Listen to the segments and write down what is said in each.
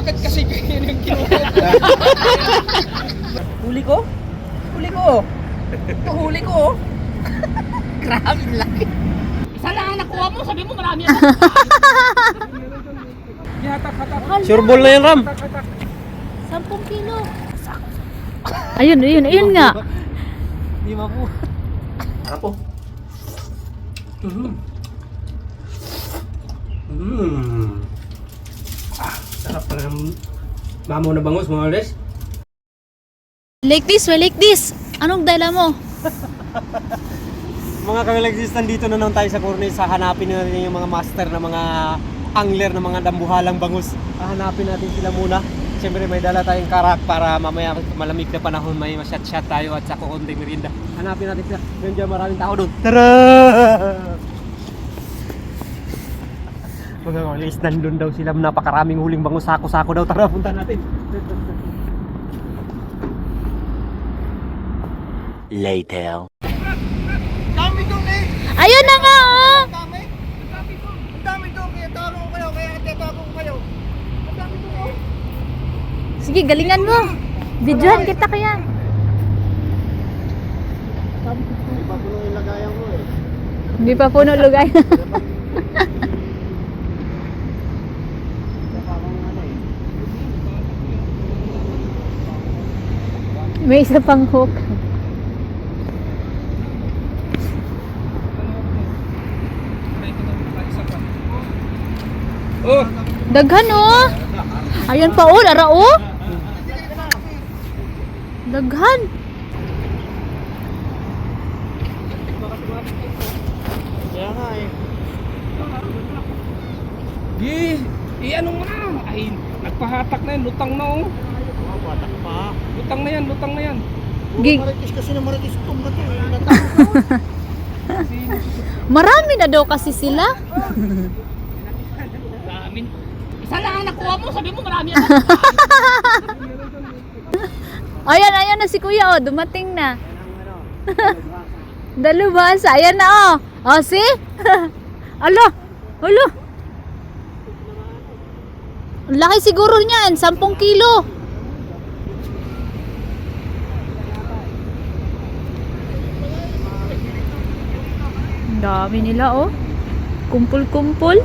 Bakit kasi kayo yung kinuha? Huli ko? Huli ko. Ito huli ko. Grabe laki. Isa lang ang nakuha mo, sabi mo marami ako. Hatak. Sure ball na yan, Ram. 10 kilo. Ayun nga. Di mapu. Apo. Sarap pala ng mamaw na bangus, mga oles. Like this. Anong dala mo? Mga kamilagsistan, dito na naman tayo sa Cornice. Hanapin natin yung mga master na mga angler na mga dambuhalang bangus. Hanapin natin sila muna. Siyempre may dala tayong karak para mamaya malamig na panahon may ma-shot tayo at saka konting merienda. Hanapin natin sila. Nandiyan maraming tao doon. Tara! Mga kalis, nandun daw sila. Napakaraming huling bangus. Sako-sako daw. Tara, punta natin. Later. Dami doon eh. Ayun na nga oh. Dami. Ang dami doon. Kaya taro ko kayo. Kaya tatago ko kayo. Ang dami doon oh. Sige, galingan mo. Videohan kita kaya. Hindi pa puno lugay. May isa pang hook. Oh. Daghan oh. Ayun pa oh, lara oh. Daghan. Kaya nga eh. Ano mo na? Ay, nagpahatak na yan. Lutang na oh. Watak pa. Lutang na yan. Gig. Maritis kasi na maritis itong gato. Marami na daw kasi sila. Dami. Isa lang ang nakuha mo, sabi mo marami ako. Ayan na si Kuya oh, dumating na. Dalubas, ayan na oh. Oh, see? Alo. Ang laki siguro niyan, 10 kilo. Ang dami nila oh. Kumpul-kumpul.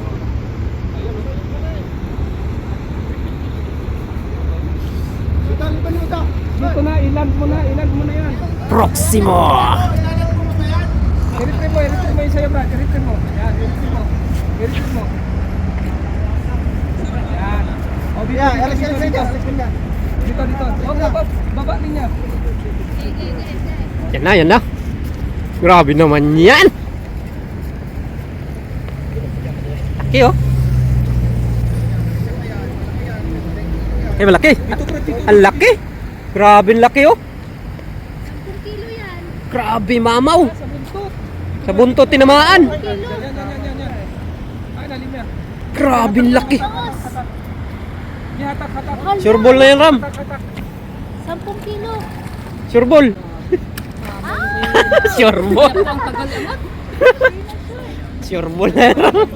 Dito na, ilan mo na yan. Proximo! I-retrieve mo yung sa'yo, Brad. I-retrieve mo. Yan, i-retrieve mo. Yan. O, dito. Dito. O, baba niya. Yan na. Grabe naman yan! Laki oh. Malaki. Ang laki. Grabe laki oh. 10 kilo yan. Grabe mamaw. Sa buntot. Sa buntot tinamaan. Yan. Ay, lalim yan. Grabe laki. Hatak. Sure ball na yan, Ram. Hatak. 10 kilo. Sure ball. Sure ball. Ang tagal yan. Sure ball na yan, Ram.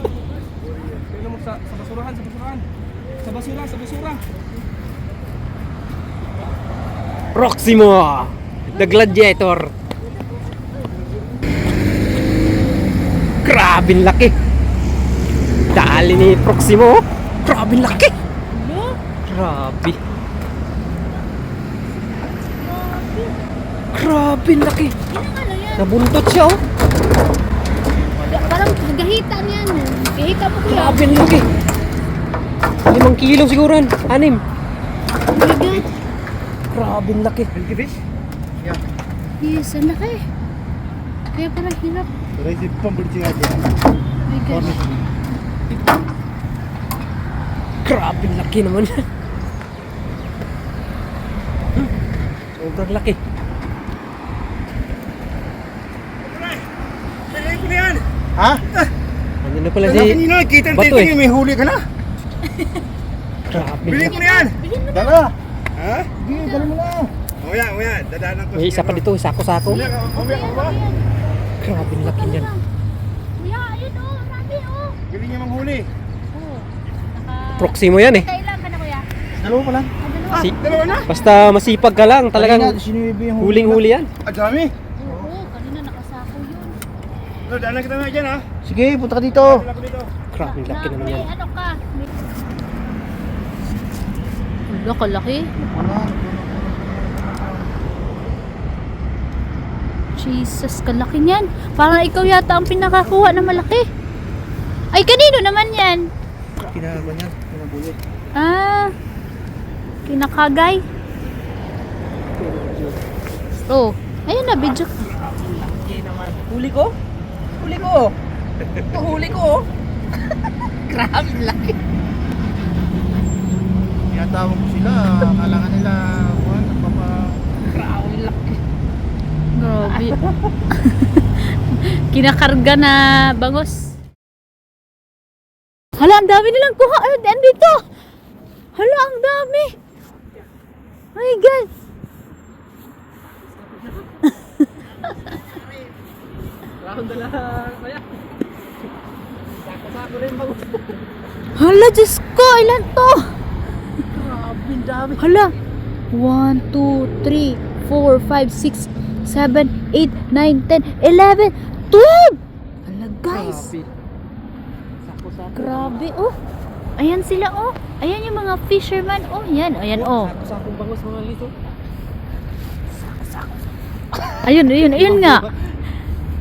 Tignan mo sa basurahan. Sa basura. Proximo. The Gladiator. Grabe laki. Dali ni Proximo. Grabe laki. Grabe. Grabe laki. Nabuntot siya oh. Parang gahitan yan. Gahita mo kuya. Grabe laki. 5 kilo siguro yan. 6. Bigat. Grabe laki. Yes, ang laki. Kaya parang hirap. My gosh. Grabe laki naman. Sobrang laki. Ha? Ano na pala si Kanina nakita Bato natin may huli ka na. Grabe. Bili mo na yan. Dala. Ha? Sige, dala mo na. Uya, dadaanan ko. May isa pa dito, sako-sako. Uya ka ba? Grabe laki niyan. Kuya, ayun oh, marami oh. Galing niya manghuli. Oh. Proximo yan eh. Kailan ka na kuya? Dalawa pa lang. Si- Dalawa na. Basta masipag ka lang, talagang Sinuwi yung huling-huli yan. Ang dami. Oo, kanina nakasako yun. Daanan kita na dyan ha. Sige, punta ka dito. Daanan ko dito. Grabe, laki naman yan. Ano ka? Wala, kalaki. Jesus, kalaki niyan. Parang ikaw yata ang pinakakuha na malaki. Ay, kanino naman yan? Kinakaban yan. Kinabulot. Ah, kinakagay. Oh, ayun na, video. Huli ko? Huli ko. Ito huli ko. Grabe laki. Tinatawag ko sila. Akala nga nila, kuhan, nagpapa... Grabe laki. Grabe. Kinakarga na bangos. Hala, ang dami nilang kuha. Ayun, andito. Hala, ang dami. Oh my God. Hala, Diyos ko. Ilan to? Grabe dami. Hala. 1, 2, 3, 4, 5, 6, 7, 8, 9, 10, 11, 12! Hala, guys. Grabe, oh. Ayan sila, oh. Ayan yung mga fisherman, oh. Yan, ayan, oh. Sakong bangus mga lito. Ayun, ayun, ayun nga.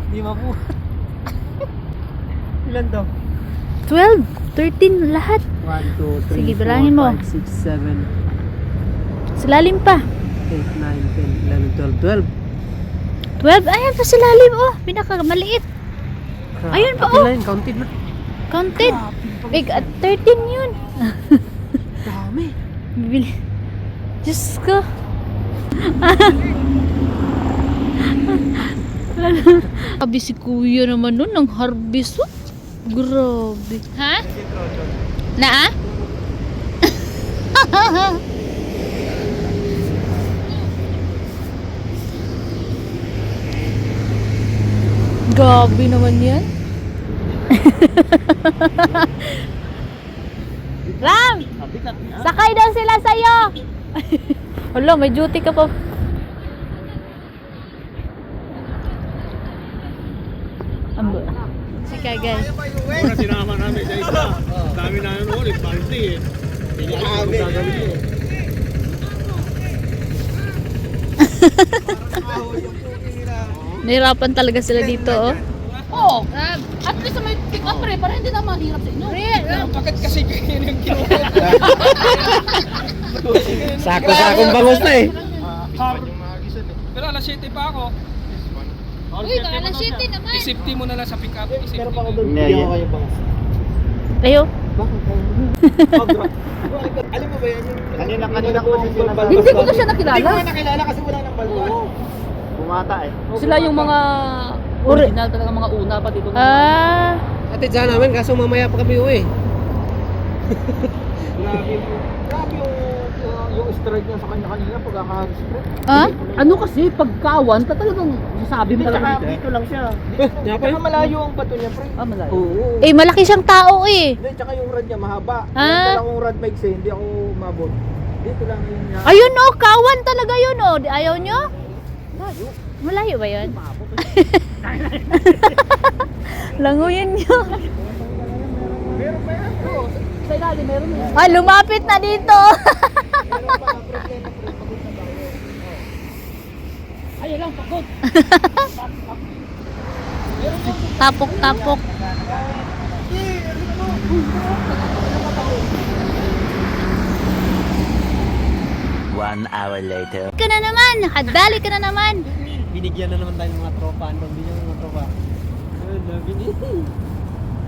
Di mabu. Ilan daw? 12, 13, lahat. 1, 2, 3, Sige, bilangin mo. 5, 6, 7, Sa lalim pa. 8, 9, 10, 11, 12, 12, ayan pa sa lalim, oh. Pinakamaliit. 12. Ayun pa, oh. Counted na. Counted. Big, 13 yun. Dami. Bibili. Diyos ko. Sabi si kuya naman nun, ng harvest. Oh. Grabe. Ha? Na? Grabe naman yan. Ram! Sakay daw sila sa'yo! Hala, may duty ka pa. Ambo. Sige, guys. Una sinama namin sa isa. Dami na yun ulit. Party eh. Hindi alam kung gagawin mo. Nahirapan talaga sila dito, oh. Oh, at least may pick up pre, para hindi na mahirap sa inyo. Bakit kasi yun yung kinuha? Sako-sakong bangus na eh. Pero alas 7 pa ako. Uy, alas 7 naman. I-safety mo na lang sa pick up. I-safety mo. Hindi ako kayo bangus. Ayo. Alam mo ba yan yung... Kanina ko kasi sila Hindi ko na siya nakilala. Hindi ko na nakilala kasi wala nang balbas. Bumata eh. Sila yung mga original talaga mga una pa dito. Ah, Ate dyan namin, kaso mamaya pa kami uwi. Grabe yung strike niya sa kanya kanina pagkaka-strike. ah? Ano kasi pagkawan ka talagang sasabi mo Tsaka talaga. dito lang siya. Nga pa Tsaka malayo ang bato niya, pre. Ah, malayo. Oo. Eh, malaki siyang tao eh. Hindi, tsaka yung rod niya mahaba. Ah. Yung dalawang rod bike sa'yo, hindi ako mabot. Dito lang yun niya. Ayun oh, kawan talaga yun oh. Ayaw nyo? Malayo ba yun? Languyin nyo. Meron pa yan. Oo. Sa ilalim meron yan. Ah, lumapit na dito. Meron pa problema, pre. Pagod na ba? Ayun lang, pagod. Tapok-tapok. One hour later. Ka na naman. Nakadali ka na naman. Binigyan na naman tayo ng mga tropa. Ano binigyan ng mga tropa? Ayun, binigyan.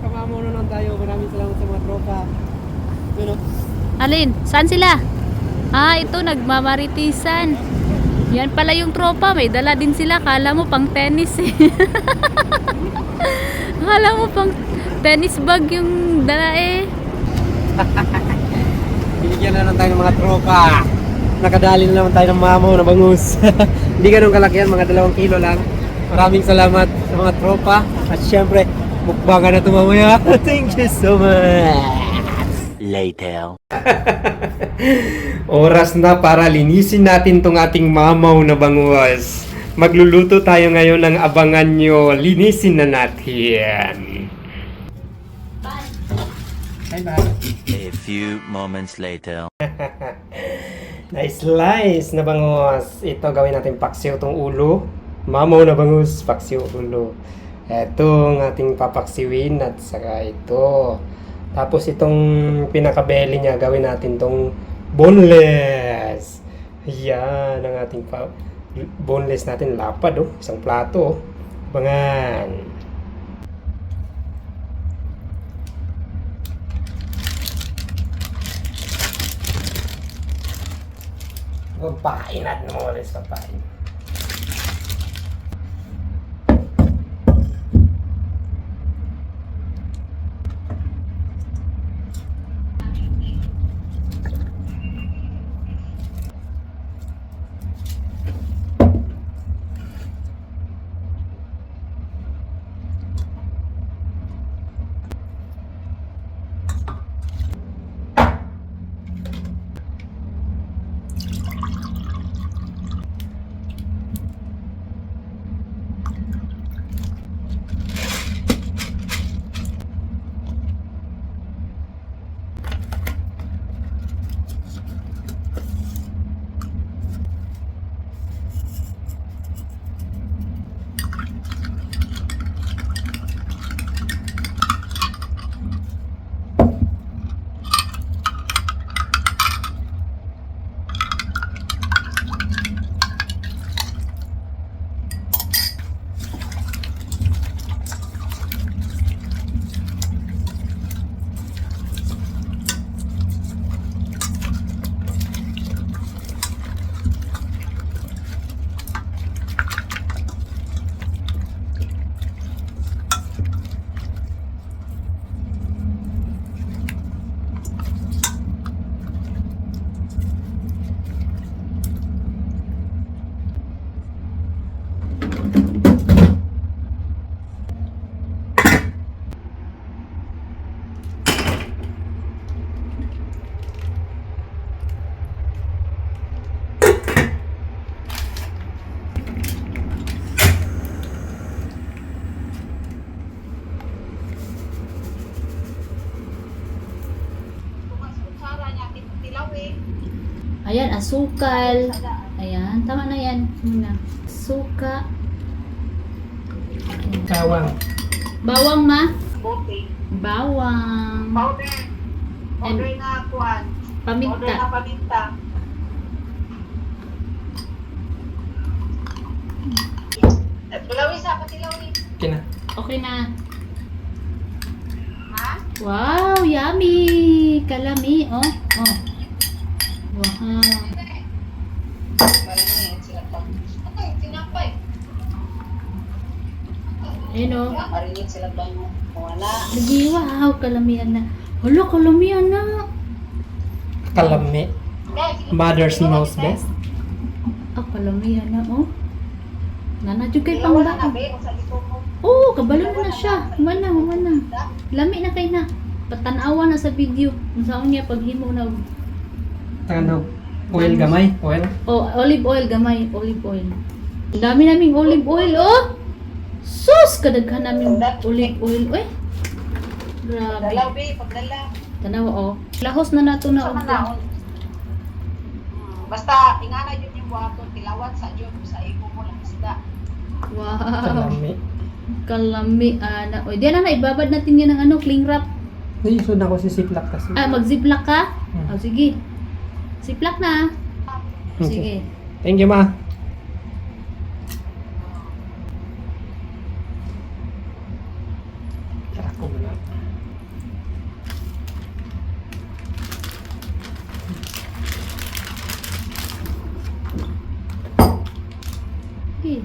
Kamamo na naman tayo. Maraming salamat sa mga tropa. Yun o. Alin? Saan sila? Ah, ito nagmamaritisan. Yan pala yung tropa. May dala din sila. Kala mo pang tennis eh. Kala mo pang tennis bag yung dala eh. Binigyan na naman tayo ng mga tropa. Nakadali na naman tayo ng mamo na bangus. Hindi ganun kalaki yan, mga 2 kilo lang. Maraming salamat sa mga tropa. At syempre, mukbanga na ito mamaya. Thank you so much. Later. Oras na para linisin natin tong ating mamaw na bangus. Magluluto tayo ngayon ng abangan nyo. Linisin na natin. Bye-bye. A few moments later. Na-slice na bangus. Ito gawin natin paksiw tong ulo. Mamaw na bangus, paksiw ulo. Ito ang ating papaksiwin at saka ito. Tapos itong pinakabeli niya, gawin natin tong boneless. Yan ang ating boneless natin. Lapad oh. Isang plato oh. Bangan. Papain natin mga oras, papain. Ayan, asukal. Ayan, tama na yan. Muna. Suka. Bawang. Bawang ma? Bote. Bawang. Powder. Powder And na kuwan. Powder paminta. na paminta. Tulawin sa patilawin. Kina. Okay na. Ha? Wow, yummy! Kalami, oh. Oh. Wow. Marinate sila pa. Okay, tinapay. Ayun, oh. Marinate sila ba? Wala. Lagi, wow, kalamian na. Hala, kalamian na. Kalami. Mother's knows best. Ah, kalamian na, oh. Nanadyo kay Tilawan na pangba. be, kung sa likod mo. Oo, kabalo na siya. Humana, humana. Lami na kay na. Patanawa na sa video. Kung saan niya paghimo na. Ano? Oil gamay? Oil? Oh, olive oil, gamay. Olive oil. Ang dami naming olive oil, oh. Sus! Kadaghan namin olive oil. Uy! Grabe. Dalaw be, pagdala. Tanawa, oh. Lahos na nato na. Sa manaon. Basta, ingana yun yung buhaton. Tilawan sa yun. Sa imo mo lang isda. Wow. Kalami. Kalami, ana. O, diyan na, ibabad natin yan ng ano, cling wrap. Naisun ako si Siplak kasi. Ah, mag-ziplock ka? Hmm. O, sige. Ziplock na. Sige. Thank you, ma. Tara ko muna. Okay.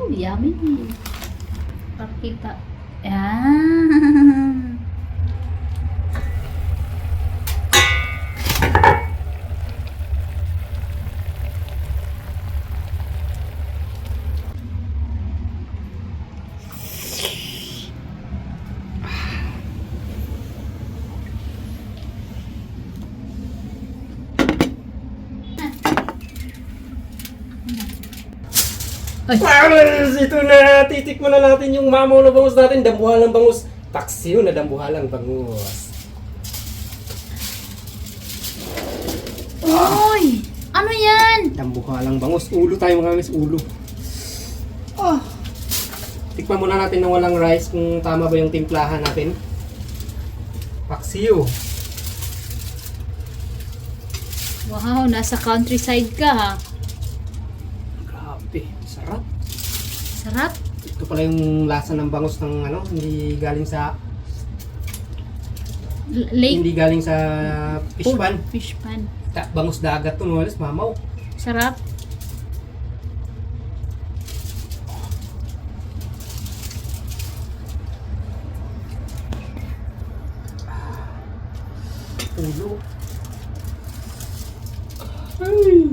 Yummy. Pakita. Yan. Pares! Ito na! Titikman na natin yung mamaw na bangus natin. Dambuhalang bangus. Paksiw na dambuhalang bangus. Uy! Ano yan? Dambuhalang bangus. Ulo tayo mga miss. Ulo. Tikman muna natin ng walang rice kung tama ba yung timplahan natin. Paksiw. Wow, nasa countryside ka ha. Grabe. Sarap. Sarap. Ito pala yung lasa ng bangus ng ano, hindi galing sa Lake. hindi galing sa fish pan. Fish pan. Bangus dagat to, no? Alas, mamaw. Sarap. Ulo. Ay.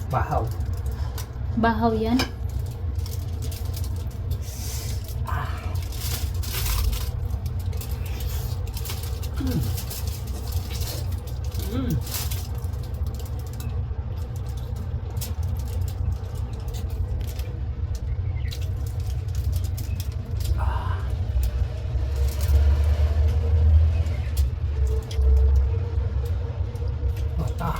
Bahaw. Bahaw yan. Mata.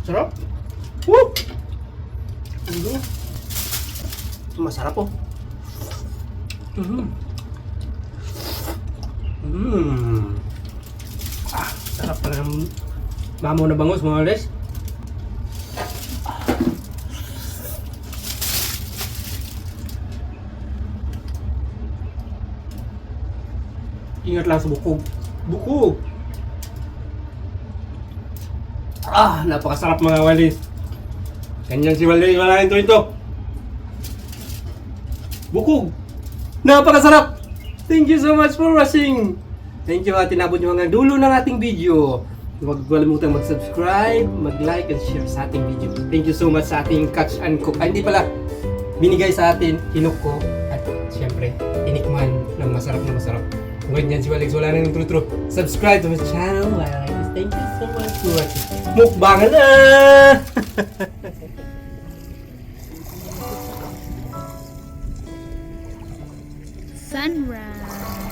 Sarap. Woo! Ulo. Masarap po. Sarap pala ng mamaw na bangus mga guys. Ingat lang sa bukog. Bukog! Napakasarap mga walis. Ganyan si Walis, wala rin ito. Bukog! Napakasarap! Thank you so much for watching! Thank you at tinabot nyo hanggang dulo ng ating video. Huwag kalimutang mag-subscribe, mag-like, and share sa ating video. Thank you so much sa ating catch and cook. Hindi pala, binigay sa atin, hinuk ko, at syempre, tinikman ng masarap na masarap. Kung ganyan si Walis, wala nang true. Subscribe to my channel. Thank you so much for watching. Mukbangan na! Sunrise.